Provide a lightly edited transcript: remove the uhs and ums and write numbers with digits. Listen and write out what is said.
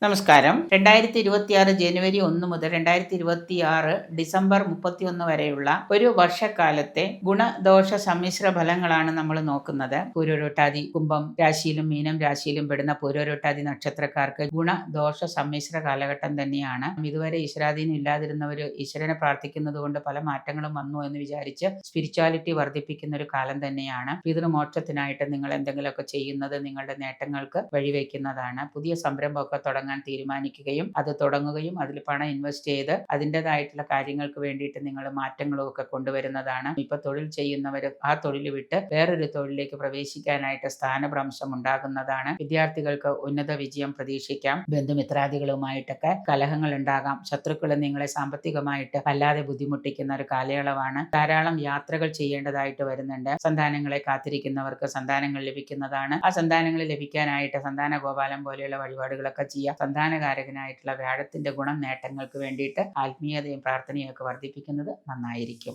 നമസ്കാരം. 2026 ജനുവരി 1 മുതൽ 2026 ഡിസംബർ 31 വരെയുള്ള ഒരു വർഷക്കാലത്തെ ഗുണദോഷ സമ്മിശ്ര ഫലങ്ങളാണ് നമ്മൾ നോക്കുന്നത്. പൂരോരുട്ടാതി കുംഭം രാശിയിലും മീനം രാശിയിലും പെടുന്ന പൂരോരുട്ടാതി നക്ഷത്രക്കാർക്ക് ഗുണദോഷ സമ്മിശ്ര കാലഘട്ടം തന്നെയാണ്. ഇതുവരെ ഈശ്വരാധീനം ഇല്ലാതിരുന്നവർ ഈശ്വരനെ പ്രാർത്ഥിക്കുന്നത് കൊണ്ട് പല മാറ്റങ്ങളും വന്നു എന്ന് വിചാരിച്ച് സ്പിരിച്വാലിറ്റി വർദ്ധിപ്പിക്കുന്ന ഒരു കാലം തന്നെയാണ്. പിതൃമോക്ഷത്തിനായിട്ട് നിങ്ങൾ എന്തെങ്കിലുമൊക്കെ ചെയ്യുന്നത് നിങ്ങളുടെ നേട്ടങ്ങൾക്ക് വഴിവെക്കുന്നതാണ്. പുതിയ സംരംഭമൊക്കെ തുടങ്ങാൻ തീരുമാനിക്കുകയും അത് തുടങ്ങുകയും അതിൽ പണം ഇൻവെസ്റ്റ് ചെയ്ത് അതിൻ്റെതായിട്ടുള്ള കാര്യങ്ങൾക്ക് വേണ്ടിയിട്ട് നിങ്ങൾ മാറ്റങ്ങളും ഒക്കെ കൊണ്ടുവരുന്നതാണ്. ഇപ്പൊ തൊഴിൽ ചെയ്യുന്നവർ ആ തൊഴിൽ വിട്ട് വേറൊരു തൊഴിലിലേക്ക് പ്രവേശിക്കാനായിട്ട് സ്ഥാനഭ്രംശം ഉണ്ടാകുന്നതാണ്. വിദ്യാർത്ഥികൾക്ക് ഉന്നത വിജയം പ്രതീക്ഷിക്കാം. ബന്ധുമിത്രാദികളുമായിട്ടൊക്കെ കലഹങ്ങൾ ഉണ്ടാകാം. ശത്രുക്കൾ നിങ്ങളെ സാമ്പത്തികമായിട്ട് വല്ലാതെ ബുദ്ധിമുട്ടിക്കുന്ന ഒരു കാലയളവാണ്. ധാരാളം യാത്രകൾ ചെയ്യേണ്ടതായിട്ട് വരുന്നുണ്ട്. സന്താനങ്ങളെ കാത്തിരിക്കുന്നവർക്ക് സന്താനങ്ങൾ ലഭിക്കുന്നതാണ്. ആ സന്താനങ്ങൾ ലഭിക്കാനായിട്ട് സന്താന ഗോപാലം പോലെയുള്ള വഴിപാടുകളൊക്കെ ചെയ്യാം. സന്താനകാരകനായിട്ടുള്ള വ്യാഴത്തിന്റെ ഗുണം നേട്ടങ്ങൾക്ക് വേണ്ടിയിട്ട് ആത്മീയതയും പ്രാർത്ഥനയും ഒക്കെ വർദ്ധിപ്പിക്കുന്നത് നന്നായിരിക്കും.